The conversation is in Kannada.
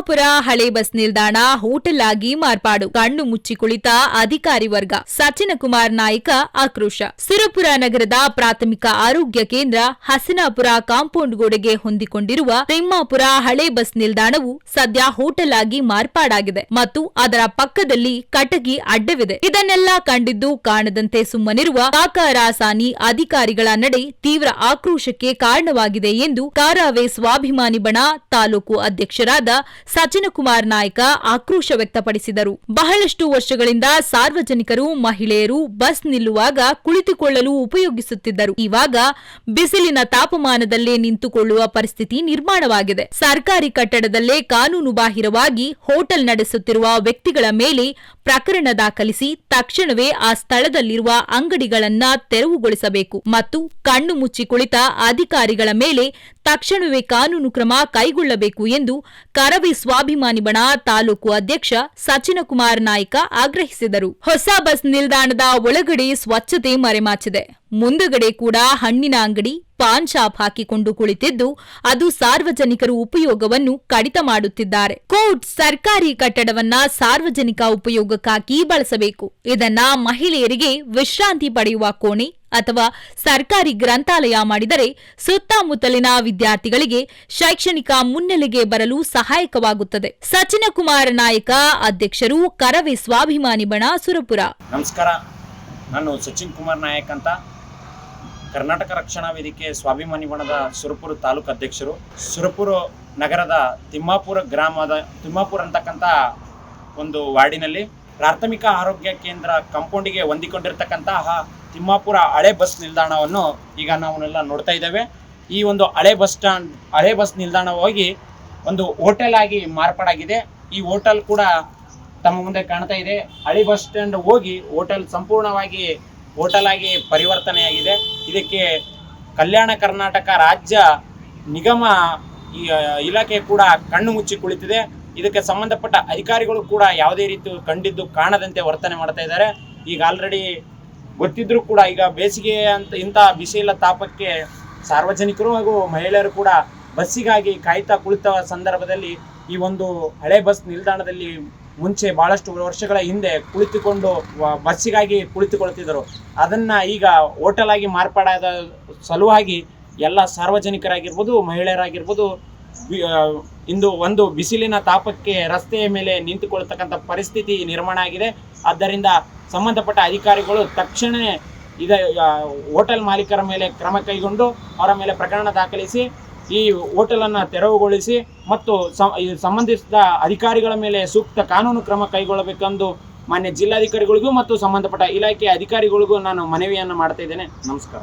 ತಿಮ್ಮಾಪುರ ಹಳೆ ಬಸ್ ನಿಲ್ದಾಣ ಹೋಟೆಲ್ ಆಗಿ ಮಾರ್ಪಾಡು, ಕಣ್ಣು ಮುಚ್ಚಿ ಕುಳಿತ ಅಧಿಕಾರಿ ವರ್ಗ. ಸಚಿನಕುಮಾರ್ ನಾಯ್ಕ ಆಕ್ರೋಶ. ಸುರಪುರ ನಗರದ ಪ್ರಾಥಮಿಕ ಆರೋಗ್ಯ ಕೇಂದ್ರ ಹಸನಾಪುರ ಕಾಂಪೌಂಡ್ ಗೋಡೆಗೆ ಹೊಂದಿಕೊಂಡಿರುವ ತಿಮ್ಮಾಪುರ ಹಳೆ ಬಸ್ ನಿಲ್ದಾಣವು ಸದ್ಯ ಹೋಟೆಲ್ ಆಗಿ ಮಾರ್ಪಾಡಾಗಿದೆ ಮತ್ತು ಅದರ ಪಕ್ಕದಲ್ಲಿ ಕಟಗಿ ಅಡ್ಡವಿದೆ. ಇದನ್ನೆಲ್ಲ ಕಂಡಿದ್ದು ಕಾಣದಂತೆ ಸುಮ್ಮನಿರುವ ಕಾಕರಾಸಾನಿ ಅಧಿಕಾರಿಗಳ ನಡೆ ತೀವ್ರ ಆಕ್ರೋಶಕ್ಕೆ ಕಾರಣವಾಗಿದೆ ಎಂದು ಕಾರಾವೆ ಸ್ವಾಭಿಮಾನಿ ಬಣ ತಾಲೂಕು ಅಧ್ಯಕ್ಷರಾದ ಸಚಿನಕುಮಾರ್ ನಾಯ್ಕ ಆಕ್ರೋಶ ವ್ಯಕ್ತಪಡಿಸಿದರು. ಬಹಳಷ್ಟು ವರ್ಷಗಳಿಂದ ಸಾರ್ವಜನಿಕರು, ಮಹಿಳೆಯರು ಬಸ್ ನಿಲ್ಲುವಾಗ ಕುಳಿತುಕೊಳ್ಳಲು ಉಪಯೋಗಿಸುತ್ತಿದ್ದರು. ಇವಾಗ ಬಿಸಿಲಿನ ತಾಪಮಾನದಲ್ಲೇ ನಿಂತುಕೊಳ್ಳುವ ಪರಿಸ್ಥಿತಿ ನಿರ್ಮಾಣವಾಗಿದೆ. ಸರ್ಕಾರಿ ಕಟ್ಟಡದಲ್ಲೇ ಕಾನೂನು ಬಾಹಿರವಾಗಿ ಹೋಟೆಲ್ ನಡೆಸುತ್ತಿರುವ ವ್ಯಕ್ತಿಗಳ ಮೇಲೆ ಪ್ರಕರಣ ದಾಖಲಿಸಿ ತಕ್ಷಣವೇ ಆ ಸ್ಥಳದಲ್ಲಿರುವ ಅಂಗಡಿಗಳನ್ನ ತೆರವುಗೊಳಿಸಬೇಕು ಮತ್ತು ಕಣ್ಣು ಮುಚ್ಚಿ ಕುಳಿತ ಅಧಿಕಾರಿಗಳ ಮೇಲೆ ತಕ್ಷಣವೇ ಕಾನೂನು ಕ್ರಮ ಕೈಗೊಳ್ಳಬೇಕು ಎಂದು ಕರವೇ ಸ್ವಾಭಿಮಾನಿ ಬಣ ತಾಲೂಕು ಅಧ್ಯಕ್ಷ ಸಚಿನಕುಮಾರ್ ನಾಯ್ಕ ಆಗ್ರಹಿಸಿದರು. ಹೊಸ ಬಸ್ ನಿಲ್ದಾಣದ ಒಳಗಡೆ ಸ್ವಚ್ಛತೆ ಮರೆಮಾಚಿದೆ. ಮುಂದುಗಡೆ ಕೂಡ ಹಣ್ಣಿನ ಅಂಗಡಿ, ಪಾನ್ ಶಾಪ್ ಹಾಕಿಕೊಂಡು ಕುಳಿತಿದ್ದು ಅದು ಸಾರ್ವಜನಿಕರು ಉಪಯೋಗವನ್ನು ಕಡಿತ ಮಾಡುತ್ತಿದ್ದಾರೆ. ಕೋರ್ಟ್ ಸರ್ಕಾರಿ ಕಟ್ಟಡವನ್ನ ಸಾರ್ವಜನಿಕ ಉಪಯೋಗಕ್ಕಾಗಿ ಬಳಸಬೇಕು. ಇದನ್ನ ಮಹಿಳೆಯರಿಗೆ ವಿಶ್ರಾಂತಿ ಪಡೆಯುವ ಕೋಣೆ ಅಥವಾ ಸರ್ಕಾರಿ ಗ್ರಂಥಾಲಯ ಮಾಡಿದರೆ ಸುತ್ತಮುತ್ತಲಿನ ವಿದ್ಯಾರ್ಥಿಗಳಿಗೆ ಶೈಕ್ಷಣಿಕ ಮುನ್ನೆಲೆಗೆ ಬರಲು ಸಹಾಯಕವಾಗುತ್ತದೆ. ಸಚಿನಕುಮಾರ್ ನಾಯಕ, ಅಧ್ಯಕ್ಷರು, ಕರವೇ ಸ್ವಾಭಿಮಾನಿ ಬಣ, ಸುರಪುರ. ನಮಸ್ಕಾರ, ನಾನು ಸಚಿನ್ ಕುಮಾರ್ ನಾಯಕ್ ಅಂತ, ಕರ್ನಾಟಕ ರಕ್ಷಣಾ ವೇದಿಕೆ ಸ್ವಾಭಿಮಾನಿ ಬಣದ ಸುರಪುರ ತಾಲೂಕು ಅಧ್ಯಕ್ಷರು. ಸುರಪುರ ನಗರದ ತಿಮ್ಮಾಪುರ ಗ್ರಾಮದ ತಿಮ್ಮಾಪುರ ಅಂತಕ್ಕಂಥ ಒಂದು ವಾರ್ಡಿನಲ್ಲಿ ಪ್ರಾಥಮಿಕ ಆರೋಗ್ಯ ಕೇಂದ್ರ ಕಾಂಪೌಂಡಿಗೆ ಹೊಂದಿಕೊಂಡಿರ್ತಕ್ಕಂತಹ ತಿಮ್ಮಾಪುರ ಹಳೆ ಬಸ್ ನಿಲ್ದಾಣವನ್ನು ಈಗ ನಾವೆಲ್ಲ ನೋಡ್ತಾ ಇದ್ದೇವೆ. ಈ ಒಂದು ಹಳೆ ಬಸ್ ನಿಲ್ದಾಣ ಹೋಗಿ ಒಂದು ಹೋಟೆಲ್ ಆಗಿ ಮಾರ್ಪಾಡಾಗಿದೆ. ಈ ಹೋಟೆಲ್ ಕೂಡ ತಮ್ಮ ಮುಂದೆ ಕಾಣ್ತಾ ಇದೆ. ಹಳೆ ಬಸ್ ಸ್ಟ್ಯಾಂಡ್ ಹೋಗಿ ಹೋಟೆಲ್ ಸಂಪೂರ್ಣವಾಗಿ ಹೋಟೆಲ್ ಆಗಿ ಪರಿವರ್ತನೆಯಾಗಿದೆ. ಇದಕ್ಕೆ ಕಲ್ಯಾಣ ಕರ್ನಾಟಕ ರಾಜ್ಯ ನಿಗಮ ಇಲಾಖೆ ಕೂಡ ಕಣ್ಣು ಮುಚ್ಚಿ ಕುಳಿತಿದೆ. ಇದಕ್ಕೆ ಸಂಬಂಧಪಟ್ಟ ಅಧಿಕಾರಿಗಳು ಕೂಡ ಯಾವುದೇ ರೀತಿ ಕಂಡಿದ್ದು ಕಾಣದಂತೆ ವರ್ತನೆ ಮಾಡ್ತಾ ಇದ್ದಾರೆ. ಈಗ ಆಲ್ರೆಡಿ ಗೊತ್ತಿದ್ರೂ ಕೂಡ ಈಗ ಬೇಸಿಗೆ ಅಂತ ಇಂಥ ಬಿಸಿಲ ತಾಪಕ್ಕೆ ಸಾರ್ವಜನಿಕರು ಹಾಗೂ ಮಹಿಳೆಯರು ಕೂಡ ಬಸ್ಸಿಗಾಗಿ ಕಾಯ್ತಾ ಕುಳಿತ ಸಂದರ್ಭದಲ್ಲಿ ಈ ಒಂದು ಹಳೆ ಬಸ್ ನಿಲ್ದಾಣದಲ್ಲಿ ಮುಂಚೆ ಬಹಳಷ್ಟು ವರ್ಷಗಳ ಹಿಂದೆ ಕುಳಿತುಕೊಂಡು ಬಸ್ಸಿಗಾಗಿ ಕುಳಿತುಕೊಳ್ತಿದ್ದರು. ಅದನ್ನ ಈಗ ಹೋಟೆಲ್ ಆಗಿ ಮಾರ್ಪಾಡಾದ ಸಲುವಾಗಿ ಎಲ್ಲ ಸಾರ್ವಜನಿಕರಾಗಿರ್ಬೋದು, ಮಹಿಳೆಯರಾಗಿರ್ಬೋದು ಇಂದು ಒಂದು ಬಿಸಿಲಿನ ತಾಪಕ್ಕೆ ರಸ್ತೆಯ ಮೇಲೆ ನಿಂತುಕೊಳ್ತಕ್ಕಂಥ ಪರಿಸ್ಥಿತಿ ನಿರ್ಮಾಣ ಆಗಿದೆ. ಆದ್ದರಿಂದ ಸಂಬಂಧಪಟ್ಟ ಅಧಿಕಾರಿಗಳು ತಕ್ಷಣ ಹೋಟೆಲ್ ಮಾಲೀಕರ ಮೇಲೆ ಕ್ರಮ ಕೈಗೊಂಡು ಅವರ ಮೇಲೆ ಪ್ರಕರಣ ದಾಖಲಿಸಿ ಈ ಹೋಟೆಲನ್ನು ತೆರವುಗೊಳಿಸಿ ಮತ್ತು ಸಂಬಂಧಿಸಿದ ಅಧಿಕಾರಿಗಳ ಮೇಲೆ ಸೂಕ್ತ ಕಾನೂನು ಕ್ರಮ ಕೈಗೊಳ್ಳಬೇಕೆಂದು ಮಾನ್ಯ ಜಿಲ್ಲಾಧಿಕಾರಿಗಳಿಗೂ ಮತ್ತು ಸಂಬಂಧಪಟ್ಟ ಇಲಾಖೆಯ ಅಧಿಕಾರಿಗಳಿಗೂ ನಾನು ಮನವಿಯನ್ನು ಮಾಡ್ತಾ ಇದ್ದೇನೆ. ನಮಸ್ಕಾರ.